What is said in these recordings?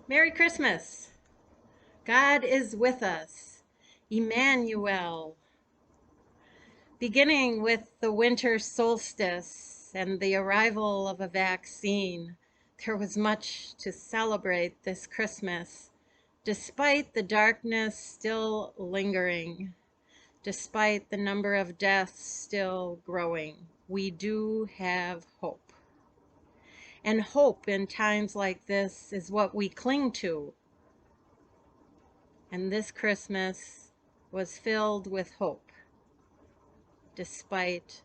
Merry Christmas. God is with us. Emmanuel. Beginning with the winter solstice and the arrival of a vaccine, there was much to celebrate this Christmas, despite the darkness still lingering, despite the number of deaths still growing. We do have hope. And hope in times like this is what we cling to. And this Christmas was filled with hope, despite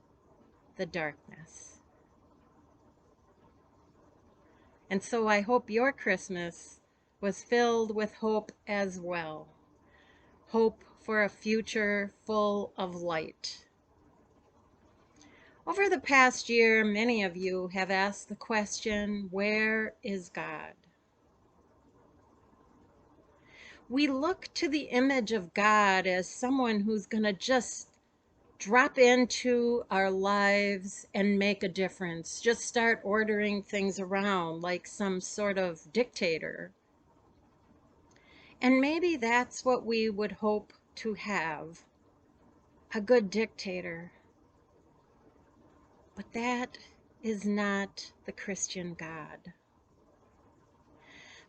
the darkness. And so I hope your Christmas was filled with hope as well. Hope for a future full of light. Over the past year, many of you have asked the question, where is God? We look to the image of God as someone who's going to just drop into our lives and make a difference. Just start ordering things around like some sort of dictator. And maybe that's what we would hope to have, a good dictator. But that is not the Christian God.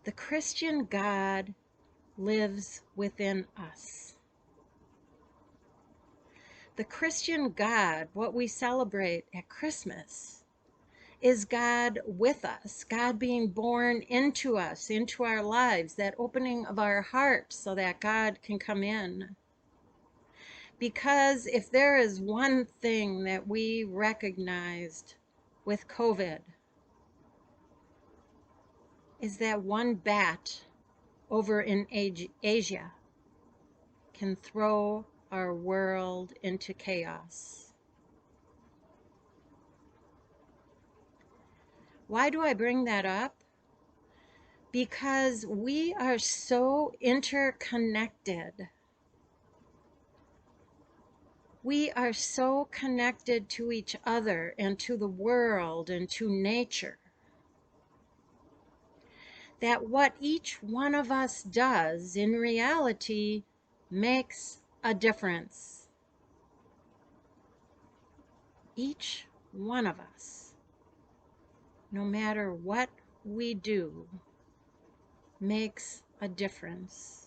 The Christian God lives within us. The Christian God, what we celebrate at Christmas, is God with us, God being born into us, into our lives, that opening of our heart so that God can come in. Because if there is one thing that we recognized with COVID, is that one bat over in Asia can throw our world into chaos. Why do I bring that up? Because we are so interconnected. We are so connected to each other and to the world and to nature that what each one of us does in reality makes a difference. Each one of us, no matter what we do, makes a difference.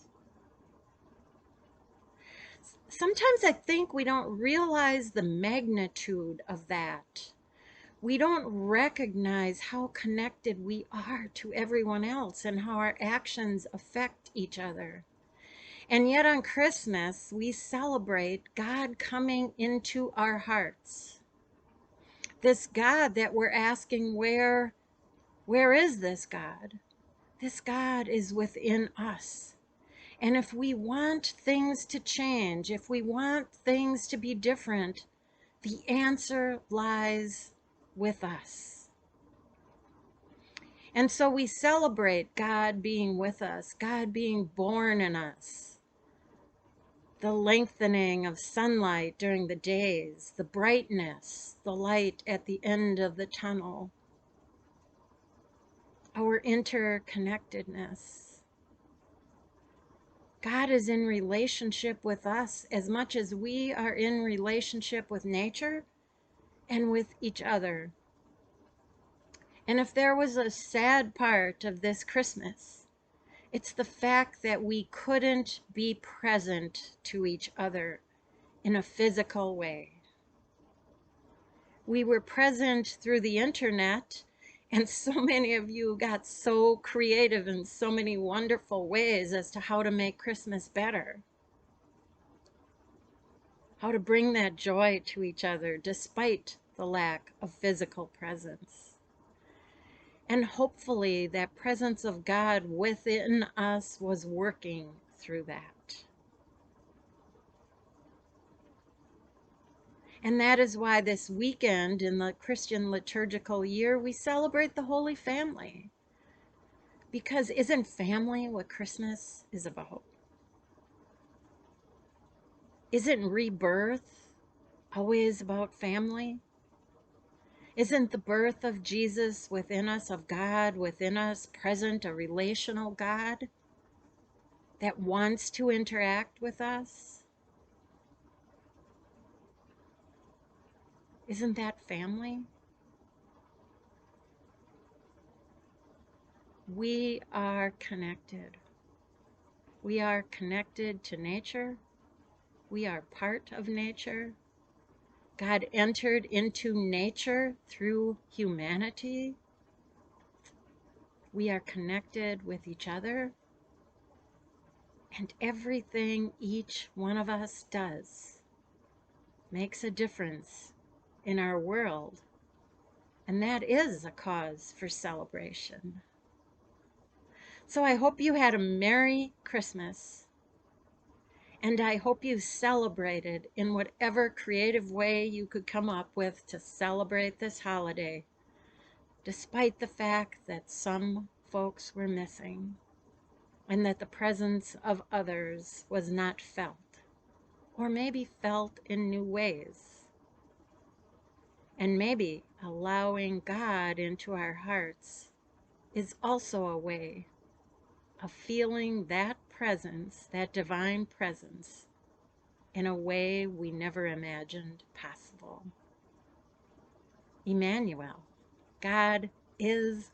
Sometimes I think we don't realize the magnitude of that. We don't recognize how connected we are to everyone else and how our actions affect each other. And yet on Christmas, we celebrate God coming into our hearts. This God that we're asking, where is this God? This God is within us. And if we want things to change, if we want things to be different, the answer lies with us. And so we celebrate God being with us, God being born in us, the lengthening of sunlight during the days, the brightness, the light at the end of the tunnel, our interconnectedness. God is in relationship with us as much as we are in relationship with nature and with each other. And if there was a sad part of this Christmas, it's the fact that we couldn't be present to each other in a physical way. We were present through the internet, and so many of you got so creative in so many wonderful ways as to how to make Christmas better. How to bring that joy to each other despite the lack of physical presence. And hopefully that presence of God within us was working through that. And that is why this weekend in the Christian liturgical year, we celebrate the Holy Family. Because isn't family what Christmas is about? Isn't rebirth always about family? Isn't the birth of Jesus within us, of God within us, present, a relational God that wants to interact with us? Isn't that family? We are connected. We are connected to nature. We are part of nature. God entered into nature through humanity. We are connected with each other. And everything each one of us does makes a difference in our world. And that is a cause for celebration. So I hope you had a Merry Christmas. And I hope you celebrated in whatever creative way you could come up with to celebrate this holiday, despite the fact that some folks were missing and that the presence of others was not felt, or maybe felt in new ways. And maybe allowing God into our hearts is also a way of feeling that presence, that divine presence, in a way we never imagined possible. Emmanuel, God is